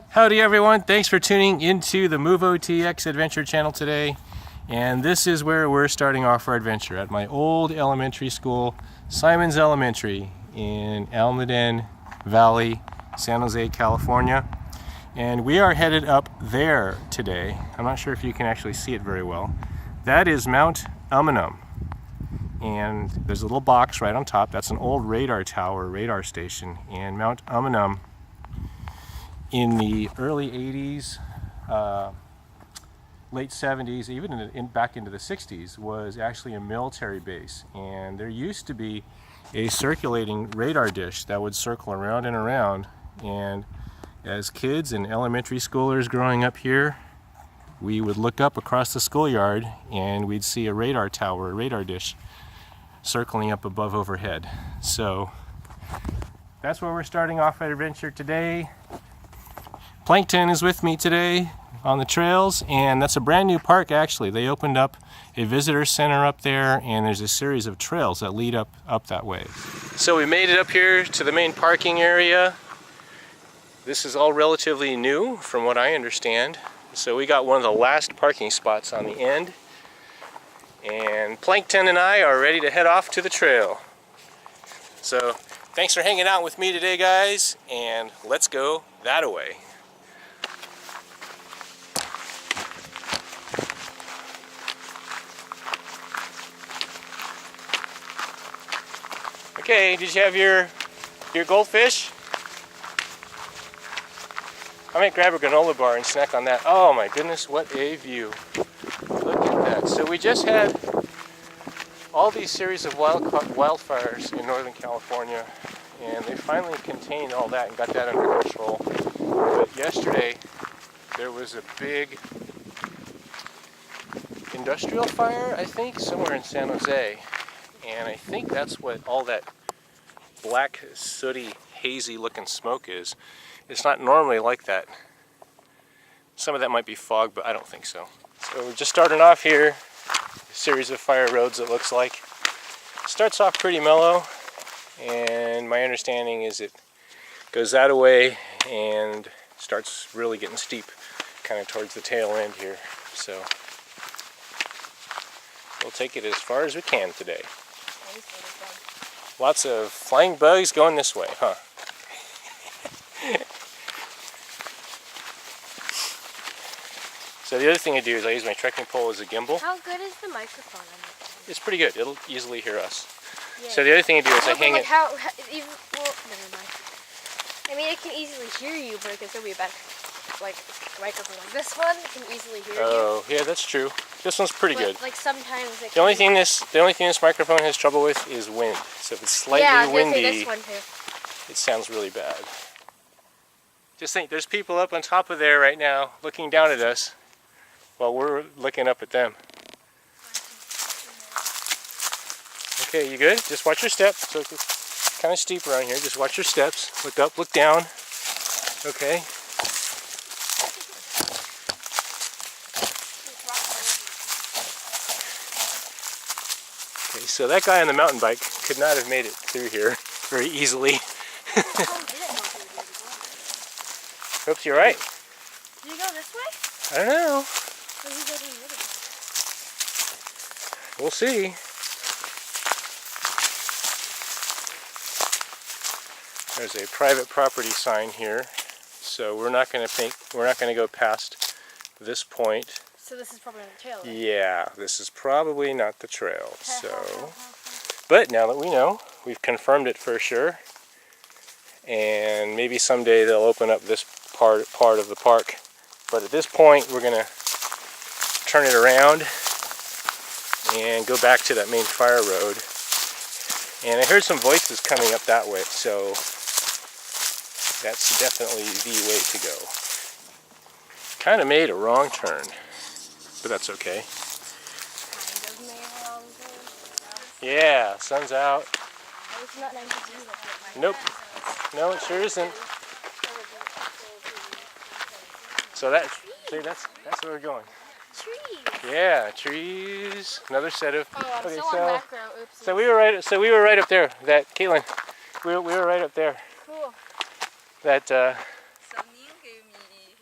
Howdy everyone, thanks for tuning into the Move OTX Adventure channel today. And this is where we're starting off our adventure, at my old elementary school, Simon's Elementary in Almaden Valley, San Jose, California. And we are headed up there today. I'm not sure if you can actually see it very well. That is Mount Umunhum. And there's a little box right on top. That's an old radar tower, radar station. And Mount Umunhum, in the early 80s, late 70s, even back into the 60s, was actually a military base. And there used to be a circulating radar dish that would circle around and around. And as kids and elementary schoolers growing up here, we would look up across the schoolyard and we'd see a radar tower, a radar dish, circling up above overhead. So that's where we're starting off our adventure today. Plankton is with me today on the trails, and that's a brand new park actually. They opened up a visitor center up there, and there's a series of trails that lead up that way. So we made it up here to the main parking area. This is all relatively new from what I understand. So we got one of the last parking spots on the end, and Plankton and I are ready to head off to the trail. So thanks for hanging out with me today, guys, and let's go that way. Okay, did you have your goldfish? I might grab a granola bar and snack on that. Oh my goodness, what a view. Look at that. So we just had all these series of wildfires in Northern California, and they finally contained all that and got that under control. But yesterday, there was a big industrial fire, I think, somewhere in San Jose. And I think that's what all that black, sooty, hazy looking smoke is. It's not normally like that. Some of that might be fog, but I don't think so. So we're just starting off here. A series of fire roads, it looks like. Starts off pretty mellow, and my understanding is it goes that way and starts really getting steep kind of towards the tail end here. So we'll take it as far as we can today. Lots of flying bugs going this way, huh? So the other thing I do is I use my trekking pole as a gimbal. How good is the microphone on it? It's pretty good. It'll easily hear us. Yeah. So the other thing I do is I hang it. Well, never mind. I mean, it can easily hear you, but it's gonna be a better, like, microphone like this one can easily hear you. Oh, yeah, that's true. This one's pretty good. Like sometimes it The only thing this microphone has trouble with is wind. So if it's slightly windy, this one too. It sounds really bad. Just think, there's people up on top of there right now looking down at us while we're looking up at them. Okay, you good? Just watch your steps. So it's kind of steep around here. Just watch your steps. Look up, look down. Okay. Okay, so that guy on the mountain bike could not have made it through here very easily. Hope you're right. Did you go this way? I don't know. Or did you go the other way? We'll see. There's a private property sign here, so we're not going to go past this point. So this is probably on the trail. Right? Yeah, this is probably not the trail. So, but now that we know, we've confirmed it for sure, and maybe someday they'll open up this part of the park. But at this point, we're going to turn it around and go back to that main fire road. And I heard some voices coming up that way, so that's definitely the way to go. Kind of made a wrong turn, but that's okay. Yeah, sun's out. Nope. No, it sure isn't. So that's where we're going. Trees. Yeah, trees. Another set of. Oh, I'm okay, still on macro. Oops. So we were right up there. That Caitlin, we were right up there. Cool. That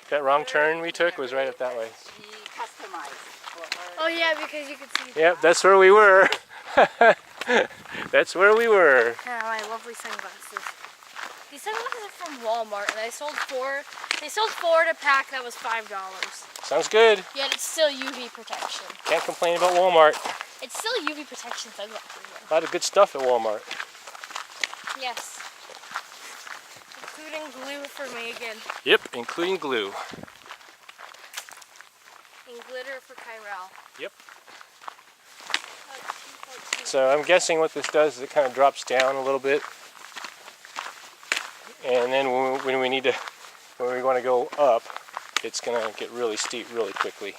That wrong turn we took was right up that way. She customized for her. Oh yeah, because you could see. Yep, that's where we were. That's where we were. Yeah, my lovely sunglasses. These sunglasses are from Walmart, and they sold four. They sold four at a pack. That was $5. Sounds good. Yet it's still UV protection. Can't complain about Walmart. It's still UV protection sunglasses. A lot of good stuff at Walmart. Yes. Including glue for Megan. Yep, including glue. And glitter for Kyrell. Yep. So I'm guessing what this does is it kind of drops down a little bit. And then when we want to go up, it's going to get really steep really quickly.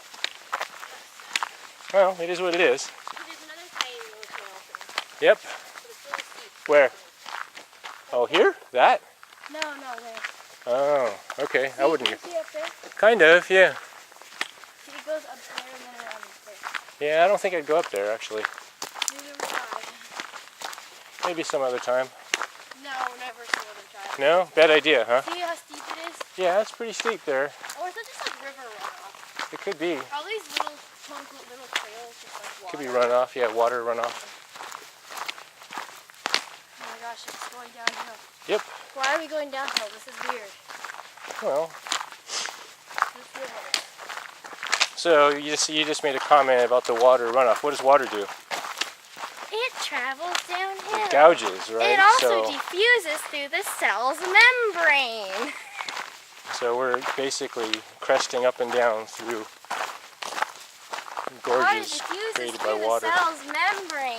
Well, it is what it is. There's another tiny little trail thing. Yep. But it's really steep. Where? Oh, here? That? No, there. Oh, okay. I wouldn't. See up there? Kind of, yeah. See, it goes up there and then around there. Yeah, I don't think I'd go up there actually. Neither would I. Maybe some other time. No, never some other time. No? Bad idea, huh? See how steep it is? Yeah, it's pretty steep there. Or is that just like river runoff? It could be. All these little little trails just like water. Could be runoff. Yeah, water runoff. Oh my gosh, it's going downhill. Yep. Why are we going downhill? This is weird. Well, Let's live on it. so you just made a comment about the water runoff. What does water do? It travels downhill. It gouges, right? It also diffuses through the cell's membrane. So we're basically cresting up and down through Water gorges diffuses created by through water. the cell's membrane.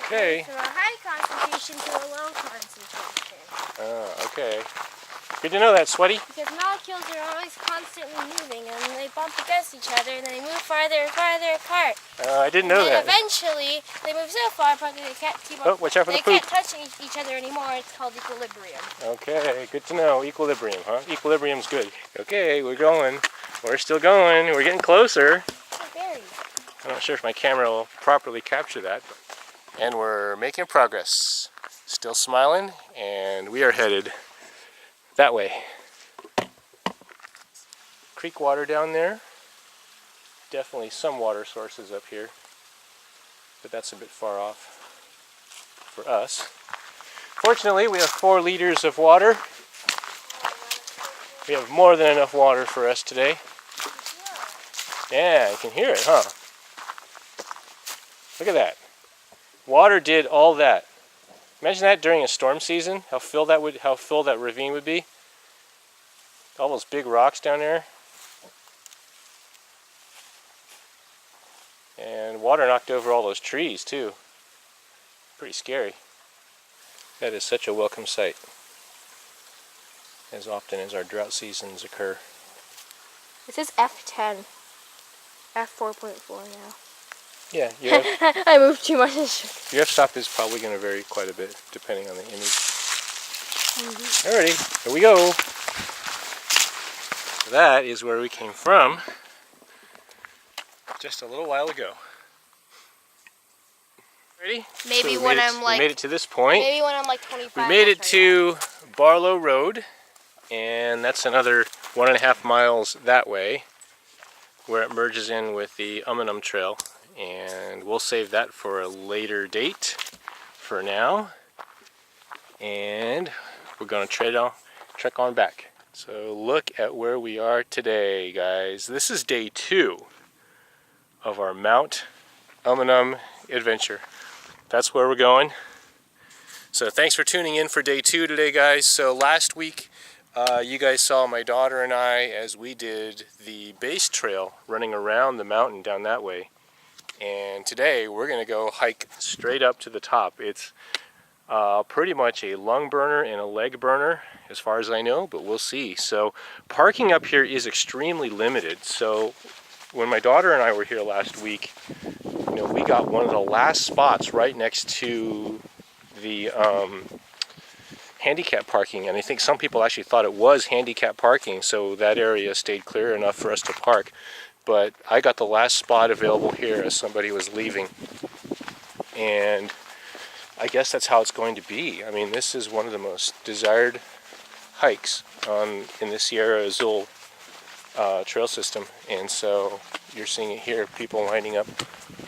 Okay. From a high concentration to a low concentration. Okay. Good to know that, Sweaty. Because molecules are always constantly moving and they bump against each other and then they move farther and farther apart. I didn't know And that. eventually they move so far apart that they can't keep Oh, up. watch out for the They poop. can't touch each other anymore. It's called equilibrium. Okay, good to know. Equilibrium, huh? Equilibrium's good. Okay, we're going. We're still going. We're getting closer. Oh, berries. I'm not sure if my camera will properly capture that. And we're making progress. Still smiling, and we are headed that way. Creek water down there. Definitely some water sources up here, but that's a bit far off for us. Fortunately, we have 4 liters of water. We have more than enough water for us today. Yeah, you can hear it, huh? Look at that. Water did all that. Imagine that during a storm season, how full that ravine would be. All those big rocks down there. And water knocked over all those trees too. Pretty scary. That is such a welcome sight, as often as our drought seasons occur. It says F10. F4.4 now. Yeah, your I moved too much. f-stop is probably going to vary quite a bit depending on the image. Alrighty, here we go. That is where we came from just a little while ago. Ready? Maybe So when I'm like we made it to this point. Maybe when I'm like 25. We made I'll it try to Barlow Road, and that's another 1.5 miles that way, where it merges in with the Ununhum Trail, and we'll save that for a later date for now. And we're going to trek on back. So look at where we are today, guys. This is day 2 of our Mount Umunhum adventure. That's where we're going. So thanks for tuning in for day 2 today, guys. So last week you guys saw my daughter and I as we did the base trail running around the mountain down that way. And today we're going to go hike straight up to the top. It's pretty much a lung burner and a leg burner as far as I know, but we'll see. So parking up here is extremely limited. So when my daughter and I were here last week, you know, we got one of the last spots right next to the handicap parking, and I think some people actually thought it was handicap parking, so that area stayed clear enough for us to park. But I got the last spot available here as somebody was leaving, and I guess that's how it's going to be. I mean, this is one of the most desired hikes in the Sierra Azul trail system, and so you're seeing it here, people lining up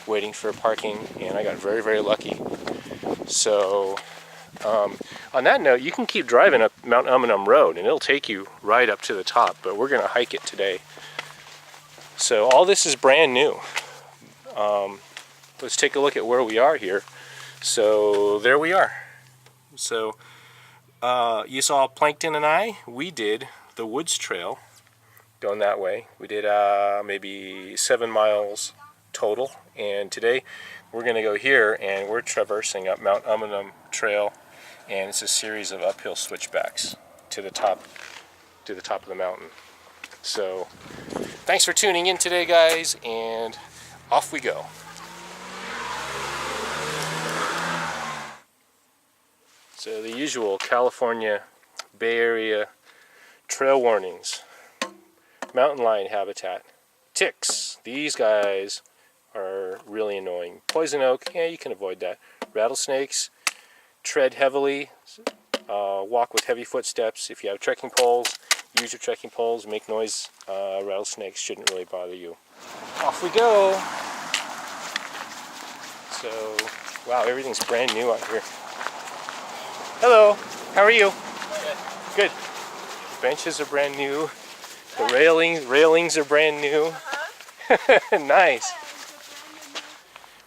waiting for parking, and I got very, very lucky. So on that note, you can keep driving up Mount Umunhum Road and it'll take you right up to the top, but we're going to hike it today. So all this is brand new. Let's take a look at where we are here. So there we are. So you saw Plankton and I, we did the Woods Trail going that way. We did maybe 7 miles total, and today we're going to go here and we're traversing up Mount Umunhum Trail, and it's a series of uphill switchbacks to the top of the mountain. So thanks for tuning in today, guys, and off we go. So the usual California Bay Area trail warnings. Mountain lion habitat. Ticks. These guys are really annoying. Poison oak, yeah, you can avoid that. Rattlesnakes. Tread heavily. Walk with heavy footsteps. If you have trekking poles, use your trekking poles. Make noise. Rattlesnakes shouldn't really bother you. Off we go. So, wow, everything's brand new out here. Hello, how are you? Good. The benches are brand new. The railings are brand new. Nice.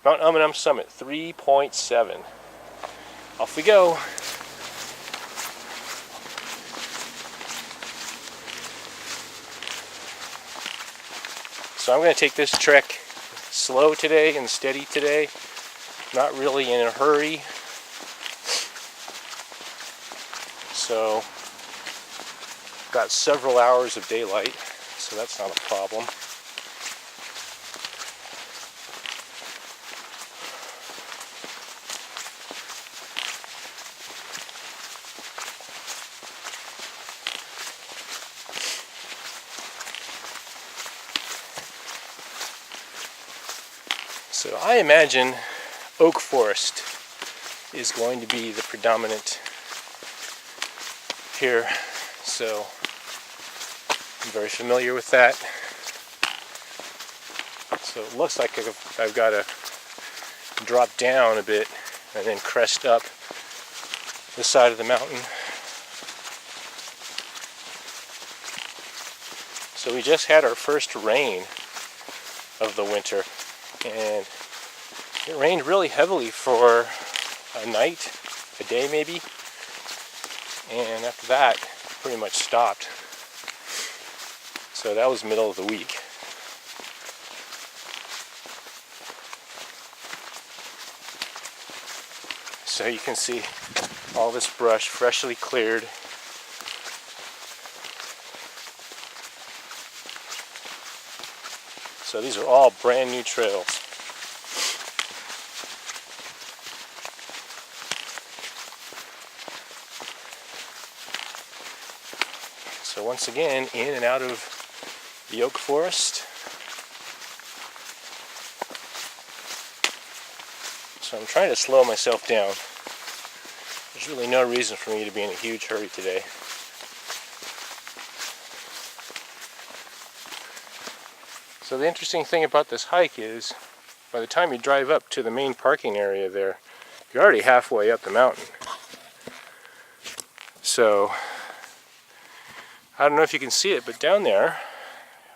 Mount Umunhum Summit 3.7. Off we go. So I'm going to take this trek slow today and steady today. Not really in a hurry. So got several hours of daylight, so that's not a problem. So I imagine oak forest is going to be the predominant here, so I'm very familiar with that. So it looks like I've got to drop down a bit and then crest up the side of the mountain. So we just had our first rain of the winter, and it rained really heavily for a night, a day maybe, and after that pretty much stopped. So that was middle of the week. So you can see all this brush freshly cleared. So these are all brand new trails. So once again, in and out of the oak forest. So I'm trying to slow myself down. There's really no reason for me to be in a huge hurry today. So the interesting thing about this hike is, by the time you drive up to the main parking area there, you're already halfway up the mountain. So, I don't know if you can see it, but down there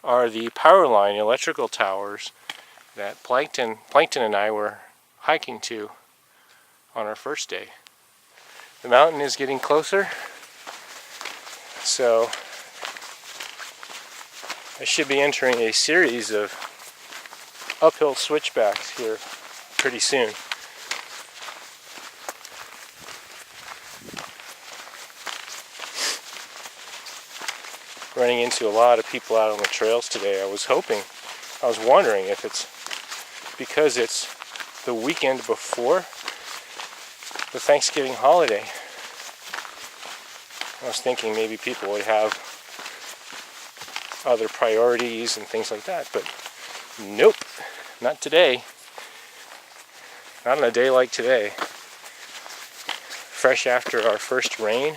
are the power line electrical towers that Plankton and I were hiking to on our first day. The mountain is getting closer, so I should be entering a series of uphill switchbacks here pretty soon. Running into a lot of people out on the trails today. I was wondering if it's because it's the weekend before the Thanksgiving holiday. I was thinking maybe people would have other priorities and things like that, but nope, not today. Not on a day like today. Fresh after our first rain.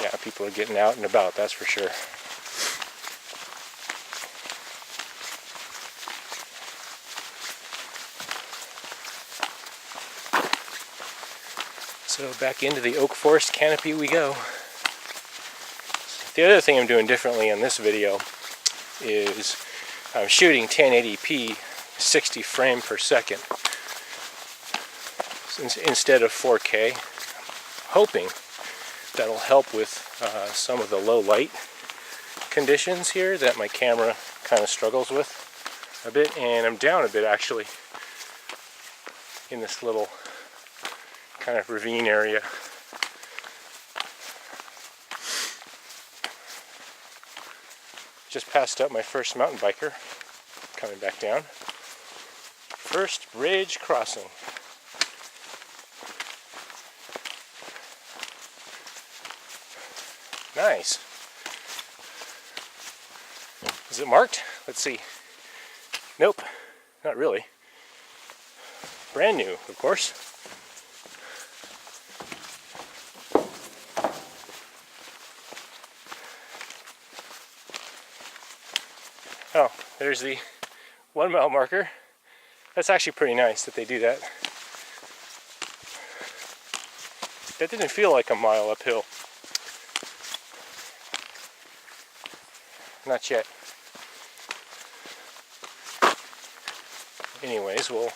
Yeah, people are getting out and about, that's for sure. So back into the oak forest canopy we go. The other thing I'm doing differently in this video is I'm shooting 1080p 60 frame per second instead of 4K. Hoping that'll help with some of the low light conditions here that my camera kind of struggles with a bit, and I'm down a bit actually in this little kind of ravine area. Just passed up my first mountain biker coming back down. First bridge crossing. Nice. Is it marked? Let's see. Nope, not really. Brand new, of course. Oh, there's the 1 mile marker. That's actually pretty nice that they do that. That didn't feel like a mile uphill. Not yet. Anyways, we'll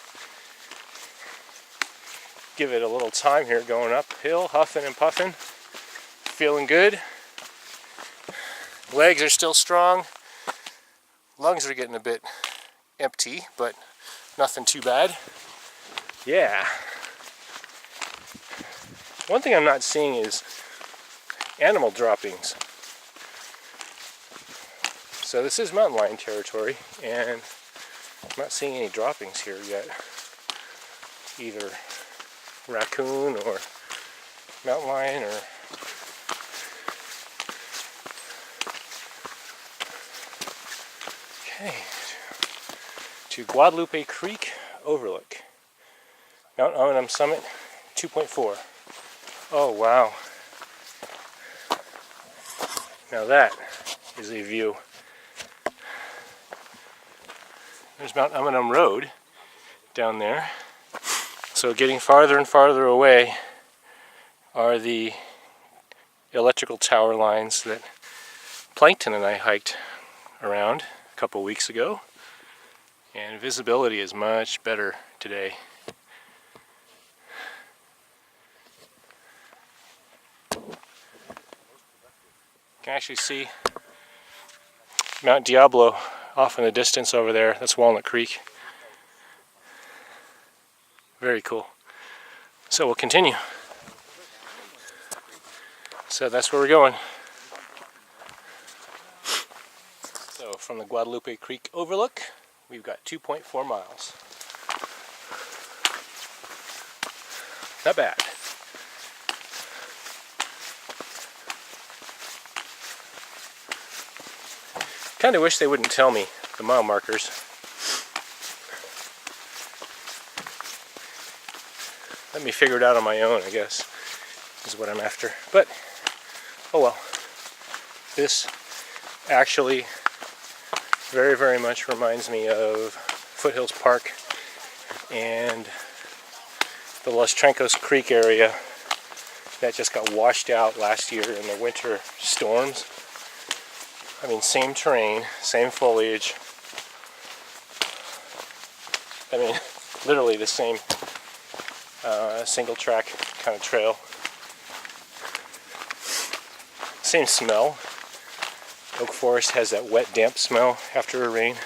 give it a little time here going uphill, huffing and puffing. Feeling good. Legs are still strong. Lungs are getting a bit empty, but nothing too bad. Yeah. One thing I'm not seeing is animal droppings. So this is mountain lion territory, and I'm not seeing any droppings here yet. Either raccoon or mountain lion or okay. To Guadalupe Creek Overlook. Mount Umunhum Summit 2.4. Oh wow. Now that is a view. There's Mount Umunhum Road down there. So getting farther and farther away are the electrical tower lines that Plankton and I hiked around a couple weeks ago. And visibility is much better today. You can actually see Mount Diablo off in the distance over there. That's Walnut Creek. Very cool. So we'll continue. So that's where we're going. So from the Guadalupe Creek Overlook, we've got 2.4 miles. Not bad. Kind of wish they wouldn't tell me the mile markers. Let me figure it out on my own, I guess, is what I'm after. But, oh well. This actually very, very much reminds me of Foothills Park and the Los Trancos Creek area that just got washed out last year in the winter storms. I mean, same terrain, same foliage. I mean, literally the same single track kind of trail. Same smell. Oak forest has that wet, damp smell after a rain.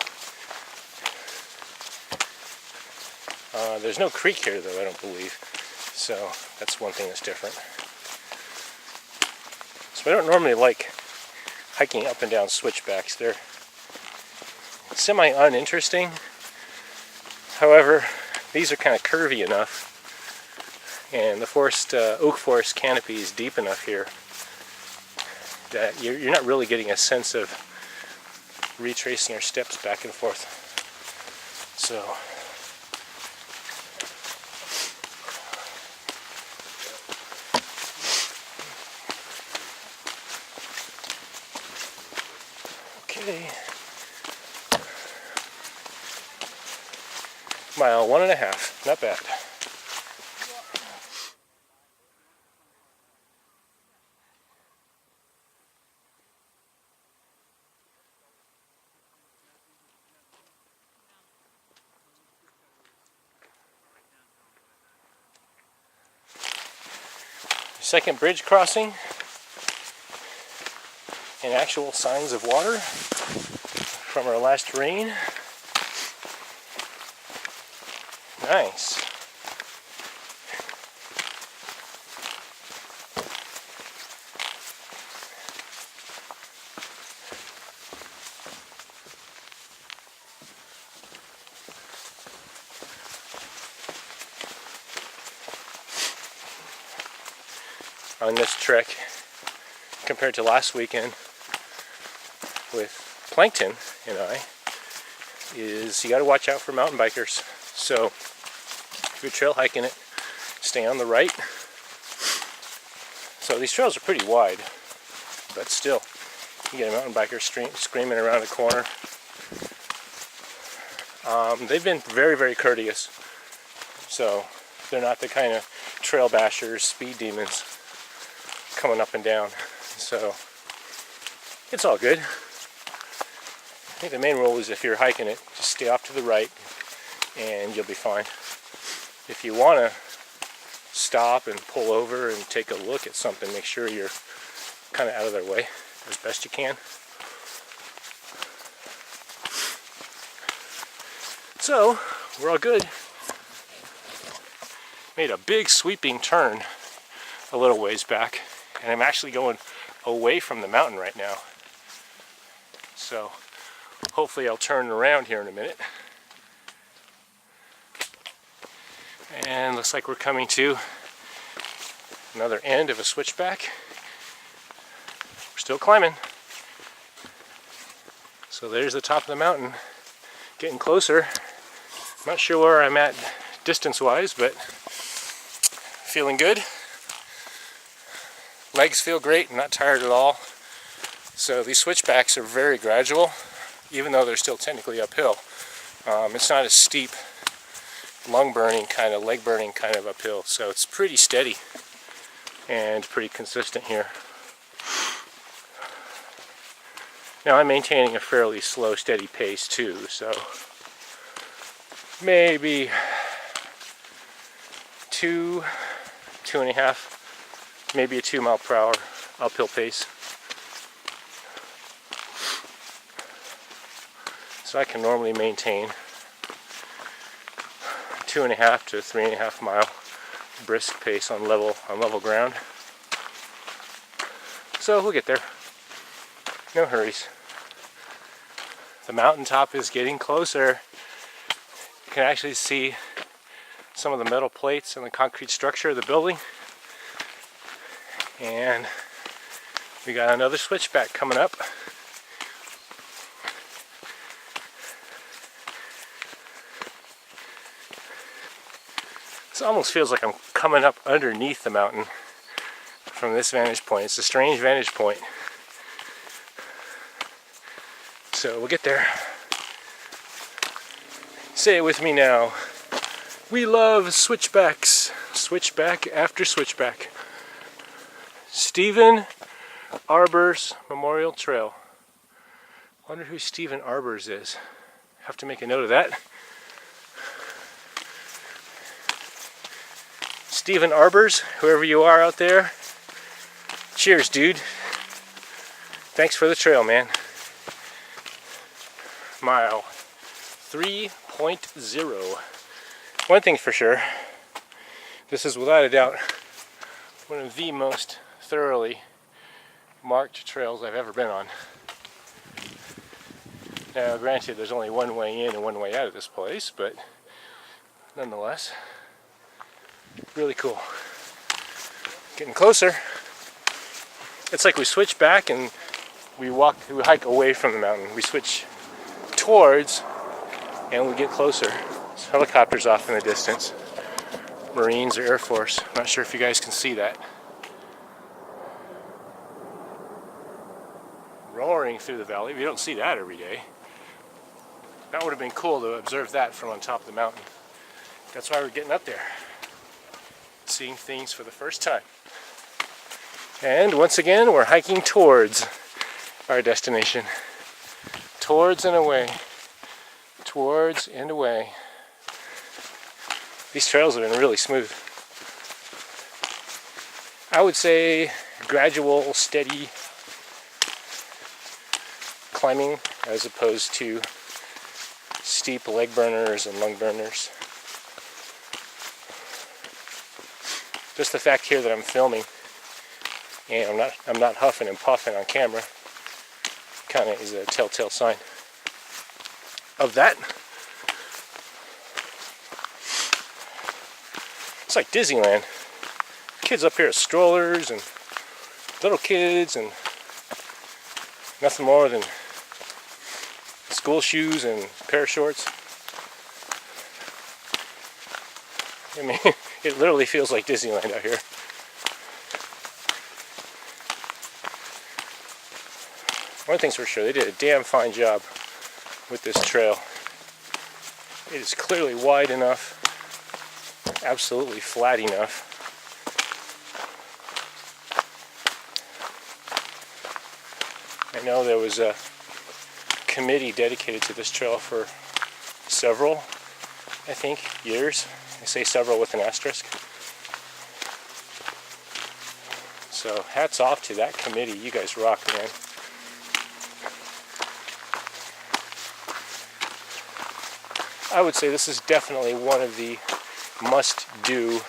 There's no creek here, though, I don't believe. So that's one thing that's different. So I don't normally like hiking up and down switchbacks. They're semi-uninteresting. However, these are kind of curvy enough, and the oak forest canopy is deep enough here that you're not really getting a sense of retracing your steps back and forth. So Okay. Mile 1.5, not bad. Second bridge crossing, and actual signs of water from our last rain. Nice. On this trek, compared to last weekend with Plankton and I, is you got to watch out for mountain bikers. So if you're trail hiking it, stay on the right. So these trails are pretty wide, but still, you get a mountain biker screaming around a corner. They've been very, very courteous. So they're not the kind of trail bashers, speed demons coming up and down. So it's all good. I think the main rule is if you're hiking it, just stay off to the right and you'll be fine. If you want to stop and pull over and take a look at something, make sure you're kind of out of their way as best you can. So we're all good. Made a big sweeping turn a little ways back, and I'm actually going away from the mountain right now. So hopefully I'll turn around here in a minute. And looks like we're coming to another end of a switchback. We're still climbing. So there's the top of the mountain, getting closer. Not sure where I'm at distance-wise, but feeling good. Legs feel great, I'm not tired at all. So these switchbacks are very gradual, even though they're still technically uphill. It's not a steep, lung burning kind of, leg burning kind of uphill. So it's pretty steady and pretty consistent here. Now I'm maintaining a fairly slow, steady pace too, so maybe 2.5, maybe a 2 mile per hour uphill pace. So I can normally maintain 2.5 to 3.5 mile brisk pace on level ground. So we'll get there. No hurries. The mountaintop is getting closer. You can actually see some of the metal plates and the concrete structure of the building. And we got another switchback coming up. This almost feels like I'm coming up underneath the mountain from this vantage point. It's a strange vantage point. So we'll get there. Say it with me now. We love switchbacks. Switchback after switchback. Stephen Arbors Memorial Trail. Wonder who Stephen Arbors is. Have to make a note of that. Stephen Arbors, whoever you are out there. Cheers, dude. Thanks for the trail, man. Mile 3.0. One thing for sure, this is without a doubt one of the most thoroughly marked trails I've ever been on. Now granted, there's only one way in and one way out of this place, but nonetheless, really cool. Getting closer. It's like we switch back and we hike away from the mountain. We switch towards and we get closer. There's helicopters off in the distance. Marines or Air Force. Not sure if you guys can see that. roaring through the valley. We don't see that every day. That would have been cool to observe that from on top of the mountain. That's why we're getting up there. Seeing things for the first time. And once again, we're hiking towards our destination. Towards and away. Towards and away. These trails have been really smooth. I would say gradual, steady climbing as opposed to steep leg burners and lung burners. Just the fact here that I'm filming and I'm not huffing and puffing on camera kind of is a telltale sign of that. It's like Disneyland. Kids up here with strollers and little kids and nothing more than school shoes and a pair of shorts. I mean, it literally feels like Disneyland out here. One thing's for sure, they did a damn fine job with this trail. It is clearly wide enough, absolutely flat enough. I know there was a committee dedicated to this trail for several, I think, years. I say several with an asterisk. So hats off to that committee. You guys rock, man. I would say this is definitely one of the must-do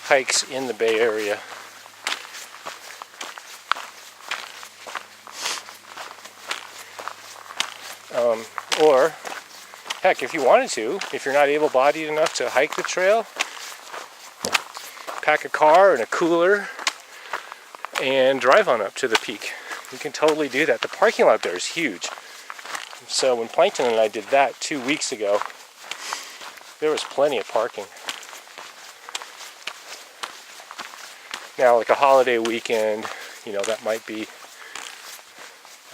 hikes in the Bay Area. Or, heck, if you wanted to, if you're not able-bodied enough to hike the trail, pack a car and a cooler and drive on up to the peak. You can totally do that. The parking lot there is huge. So when Plankton and I did that 2 weeks ago, there was plenty of parking. Now, like a holiday weekend, you know, that might be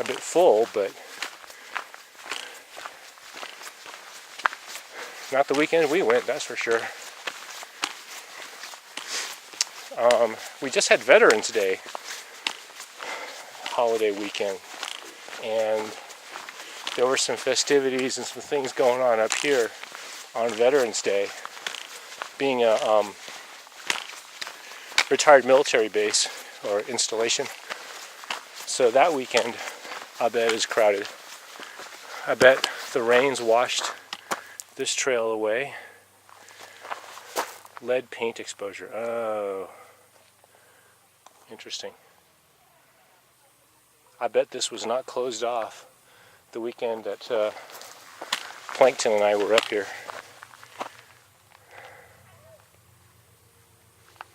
a bit full, but not the weekend we went, that's for sure. We just had Veterans Day holiday weekend, and there were some festivities and some things going on up here on Veterans Day, being a retired military base or installation. So that weekend, I bet, is crowded. I bet the rains washed this trail away. Lead paint exposure. Oh, interesting. I bet this was not closed off the weekend that Plankton and I were up here.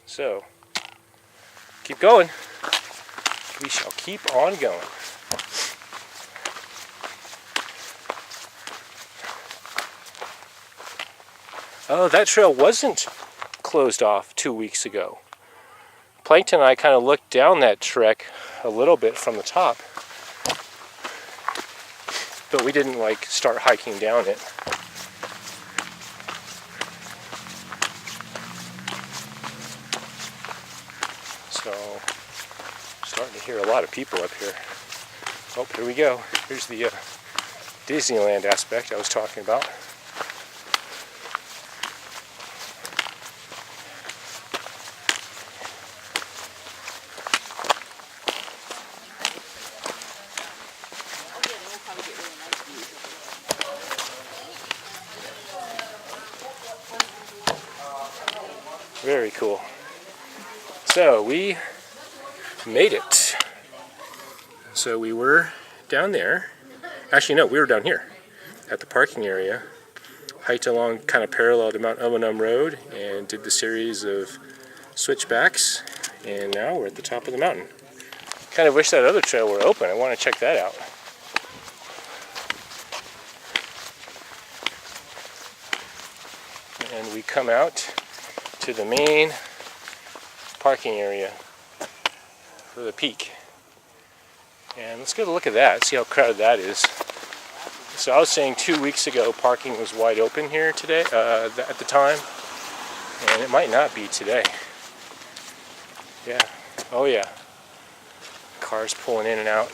So, keep going. We shall keep on going. Oh, that trail wasn't closed off 2 weeks ago. Plankton and I kind of looked down that trek a little bit from the top, but we didn't like start hiking down it. So, starting to hear a lot of people up here. Oh, here we go. Here's the Disneyland aspect I was talking about. Very cool. So we made it. So we were down there. Actually, no, we were down here at the parking area. Hiked along kind of parallel to Mount Umunhum Road and did the series of switchbacks. And now we're at the top of the mountain. Kind of wish that other trail were open. I want to check that out. And we come out to the main parking area for the peak. And let's get a look at that, see how crowded that is. So I was saying 2 weeks ago parking was wide open here today, at the time, and it might not be today. Yeah, oh yeah, cars pulling in and out.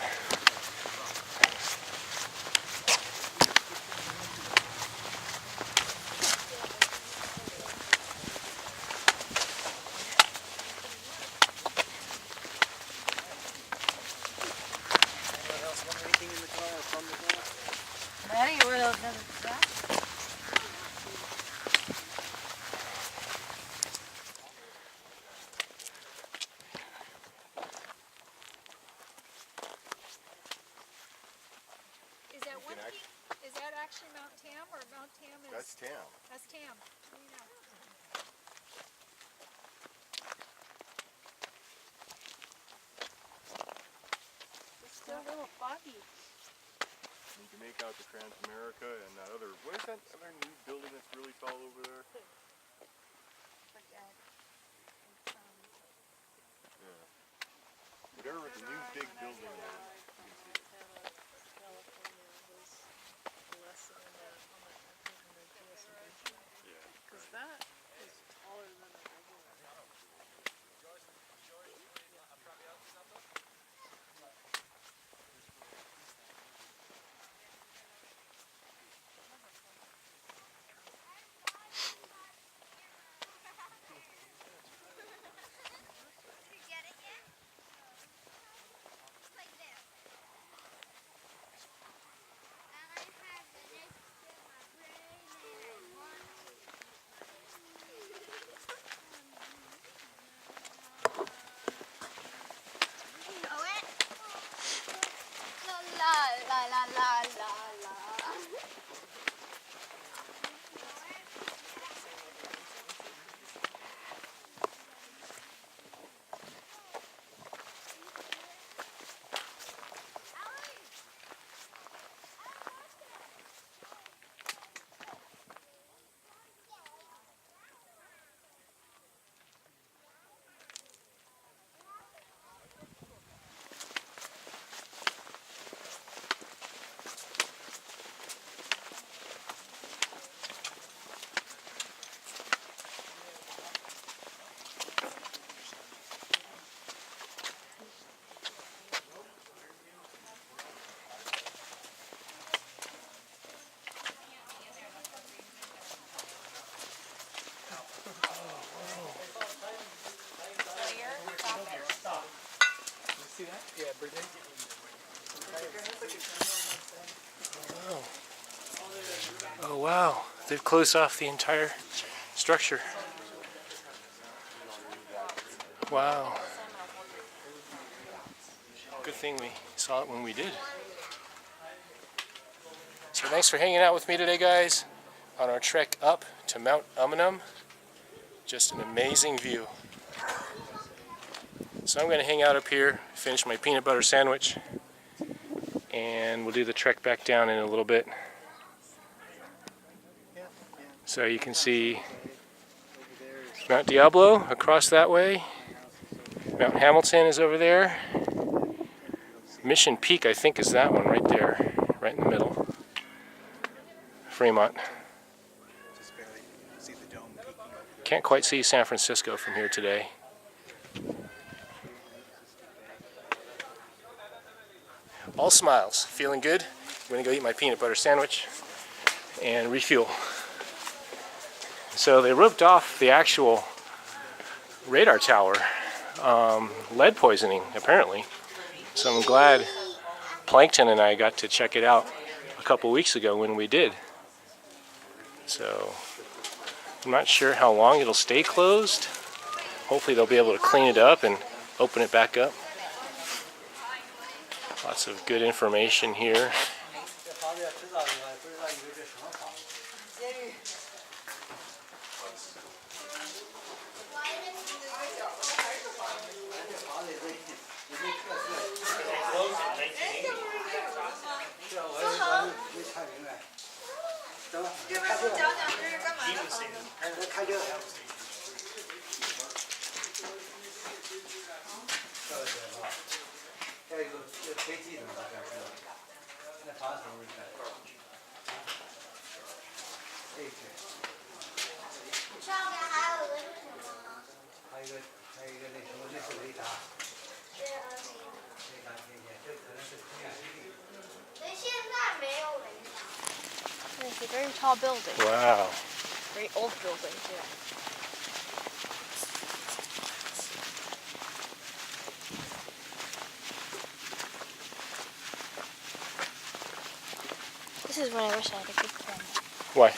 Is that actually Mount Tam, or Mount Tam is? That's Tam. That's Tam. What do you know? It's still a little foggy. You can make out the Transamerica and that other, what is that other new building that's really tall over there? Yeah. Whatever the new big building is. Because that is taller than the regular. See that? Yeah, Brittany. Oh. Oh wow, they've closed off the entire structure. Wow. Good thing we saw it when we did. So thanks for hanging out with me today, guys, on our trek up to Mount Umunhum. Just an amazing view. So I'm going to hang out up here, finish my peanut butter sandwich, and we'll do the trek back down in a little bit. So you can see Mount Diablo across that way. Mount Hamilton is over there. Mission Peak, I think, is that one right there, right in the middle. Fremont. Can't quite see San Francisco from here today. All smiles, feeling good. I'm gonna go eat my peanut butter sandwich and refuel. So they roped off the actual radar tower, lead poisoning apparently. So I'm glad Plankton and I got to check it out a couple weeks ago when we did. So I'm not sure how long it'll stay closed. Hopefully they'll be able to clean it up and open it back up. Lots of good information here. 上面还有个是什么？还有一个那什么，那是雷达，雷达天线，这可能是空气基地。现在没有雷达。It's a very tall building. Wow. Very old building, yeah. This is when I wish I had a good camera. Why?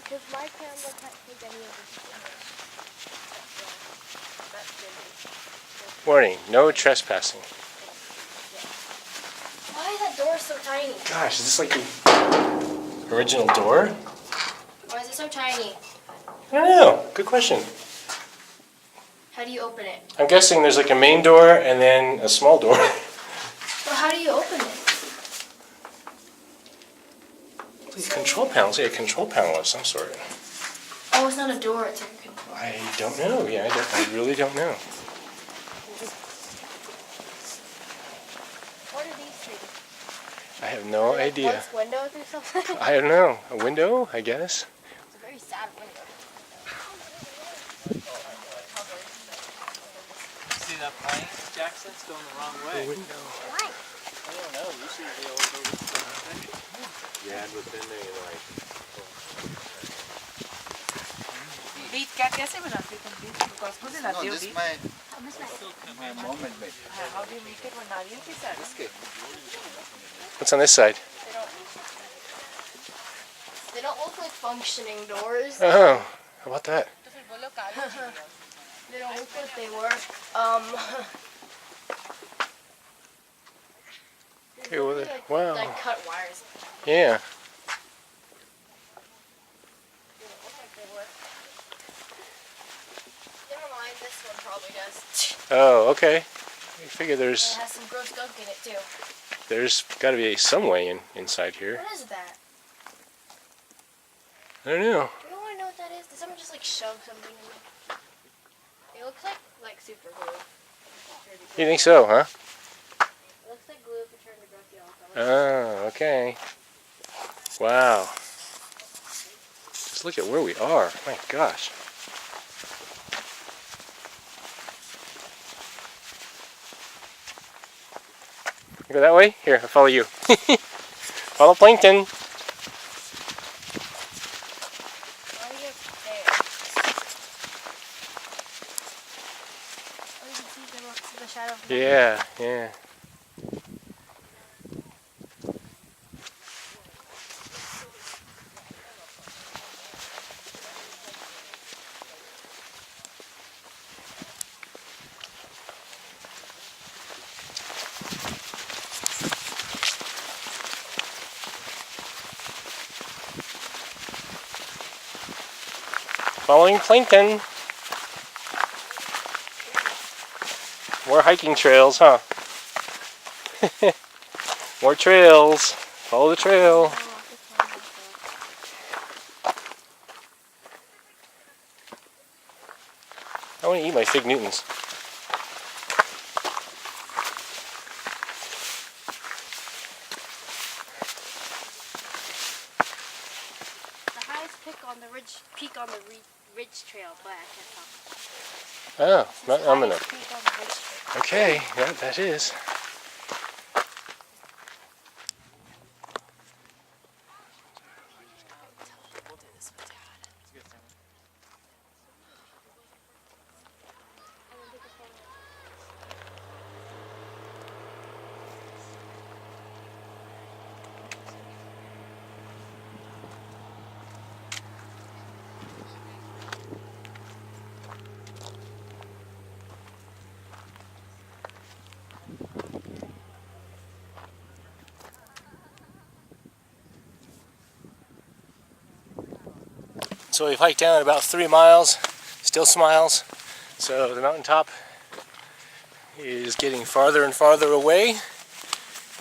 Because my camera can't take any of this image. Warning, no trespassing. Why is that door so tiny? Gosh, is this like the original door? Why is it so tiny? I don't know. Good question. How do you open it? I'm guessing there's like a main door and then a small door. Well, how do you open it? Control panels, yeah, a control panel of some sort. Oh, it's not a door, it's a control. I don't know. Yeah, I really don't know. What are these things? I have no idea. Like windows or something? I don't know. A window, I guess. It's a very sad window. See that plane, Jackson? It's going the wrong way. Window. Why? I don't know. Usually they all go this direction. Yeah, but then they like. बीच क्या कैसे बनाते तुम बीच को उसको से लाते हो बीच My moment made. how do you make it वो नारियल के साथ What's on this side? They don't look like functioning doors. Oh, how about that? तो फिर बोलो काली They don't look like they work. Okay, well, like, wow. like cut wires. Yeah. They don't look like they work. Never mind, this one probably does. Oh, okay. I figure It there's has some gross gunk in it too. got to be some way inside here. What is that? I don't know. We don't want to know what that is. Did someone just like shove something in there? It looks like super glue. You think so, huh? It looks like glue if you turn the grossy off. Oh, okay. Wow. Just look at where we are. My gosh. You go that way? Here, I'll follow you. Follow Plankton. Why are you up there? Oh, you can see the shadow. Of the Yeah, yeah. Following Plankton. More hiking trails, huh? More trails. Follow the trail. I want to eat my Fig Newtons. The highest peak on the ridge trail, but I can't tell. Oh, Mount Umunhum. Highest peak on the ridge trail. Okay, yeah, that is. We'll do this with Dad. So we've hiked down about 3 miles, still smiles. So the mountaintop is getting farther and farther away.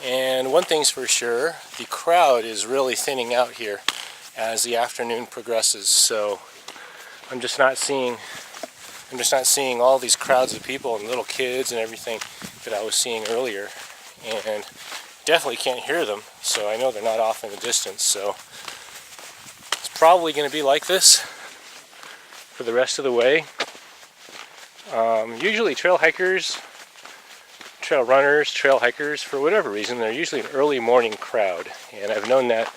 And one thing's for sure, the crowd is really thinning out here as the afternoon progresses. So I'm just not seeing all these crowds of people and little kids and everything that I was seeing earlier. and definitely can't hear them, so I know they're not off in the distance. So it's probably going to be like this for the rest of the way. Usually trail hikers, trail runners, trail hikers, for whatever reason, they're usually an early morning crowd, and I've known that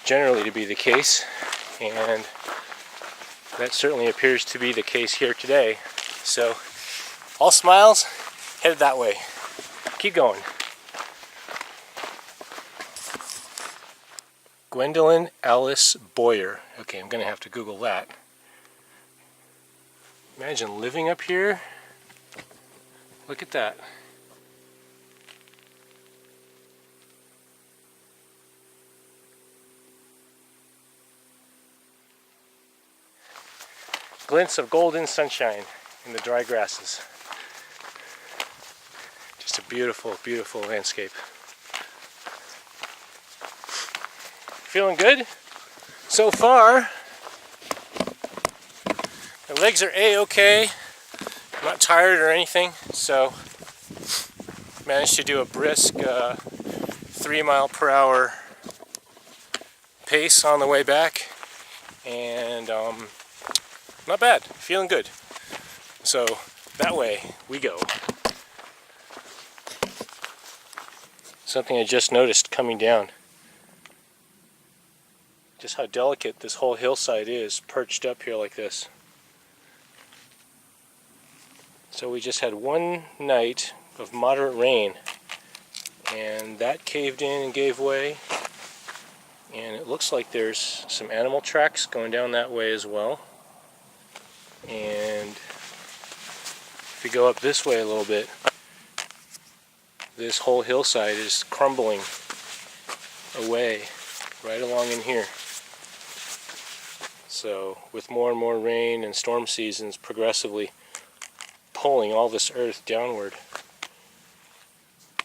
generally to be the case, and that certainly appears to be the case here today. So all smiles, headed that way. Keep going. Gwendolyn Alice Boyer. Okay, I'm going to have to Google that. Imagine living up here. Look at that. Glints of golden sunshine in the dry grasses. Just a beautiful, beautiful landscape. Feeling good so far. My legs are a-okay. I'm not tired or anything, so managed to do a brisk 3 mile per hour pace on the way back, and not bad, feeling good. So that way we go. Something I just noticed coming down. Just how delicate this whole hillside is, perched up here like this. So we just had one night of moderate rain, and that caved in and gave way. And it looks like there's some animal tracks going down that way as well. And if you go up this way a little bit, this whole hillside is crumbling away right along in here. So with more and more rain and storm seasons progressively pulling all this earth downward,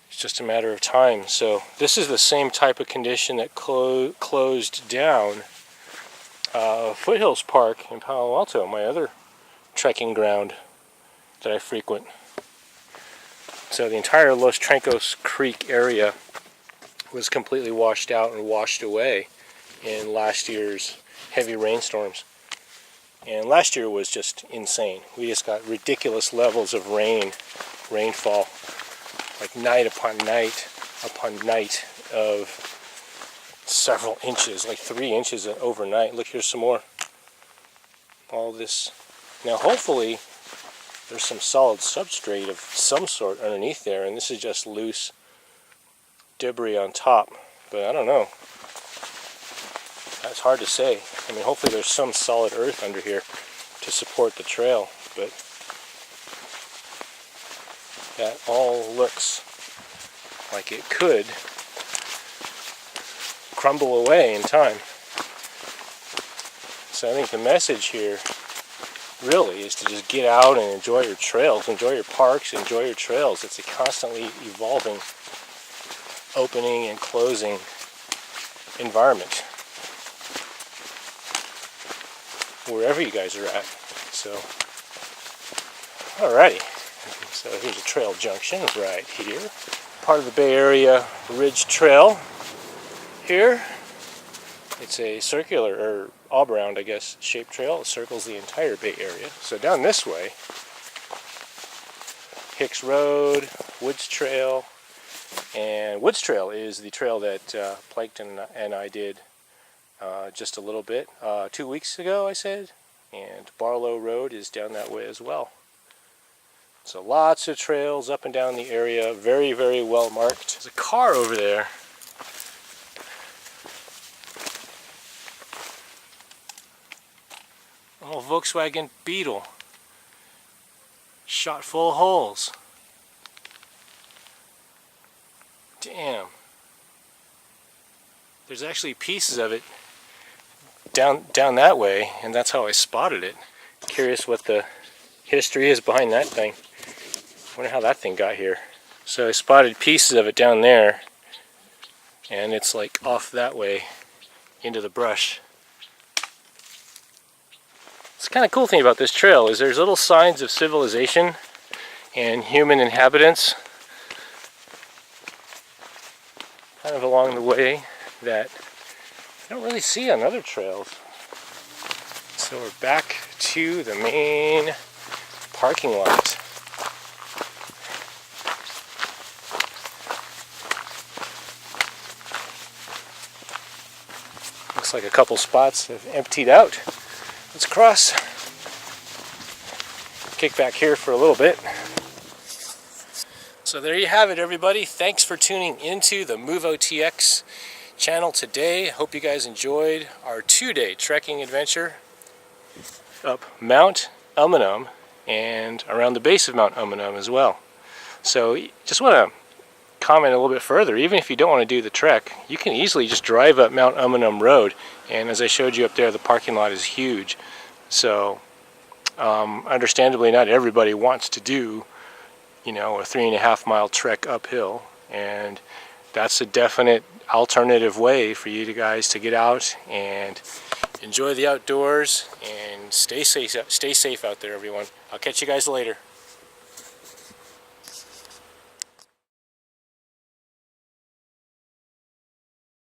it's just a matter of time. So this is the same type of condition that closed down Foothills Park in Palo Alto, my other trekking ground that I frequent. So the entire Los Trancos Creek area was completely washed out and washed away in last year's heavy rainstorms. And last year was just insane. We just got ridiculous levels of rainfall, like night upon night of several inches, like 3 inches overnight. Look, here's some more. All this. Now hopefully there's some solid substrate of some sort underneath there, and this is just loose debris on top, but I don't know. That's hard to say. I mean, hopefully there's some solid earth under here to support the trail, but that all looks like it could crumble away in time. So I think the message here really is to just get out and enjoy your trails, enjoy your parks, enjoy your trails. It's a constantly evolving, opening and closing environment, wherever you guys are at. So, alrighty. So here's a trail junction right here. Part of the Bay Area Ridge Trail here. It's a circular, or all-round, I guess, shaped trail. It circles the entire Bay Area. So down this way, Hicks Road, Woods Trail, and Woods Trail is the trail that Plankton and I did just a little bit 2 weeks ago, I said, and Barlow Road is down that way as well. So lots of trails up and down the area, very, very well marked. There's a car over there. Oh, Volkswagen Beetle. Shot full of holes. Damn. There's actually pieces of it down that way, and that's how I spotted it. Curious what the history is behind that thing. Wonder how that thing got here. So I spotted pieces of it down there, and it's like off that way into the brush. It's kind of cool thing about this trail is there's little signs of civilization and human inhabitants kind of along the way that I don't really see on other trails. So we're back to the main parking lot. Looks like a couple spots have emptied out. Let's cross. Kick back here for a little bit. So there you have it, everybody. Thanks for tuning into the MoveOTX channel today. Hope you guys enjoyed our 2-day trekking adventure up Mount Umunhum and around the base of Mount Umunhum as well. So just want to comment a little bit further. Even if you don't want to do the trek, you can easily just drive up Mount Umunhum Road, and as I showed you up there, the parking lot is huge. So understandably, not everybody wants to do, you know, a 3.5 mile trek uphill, and that's a definite alternative way for you guys to get out and enjoy the outdoors and stay safe out there, everyone. I'll catch you guys later.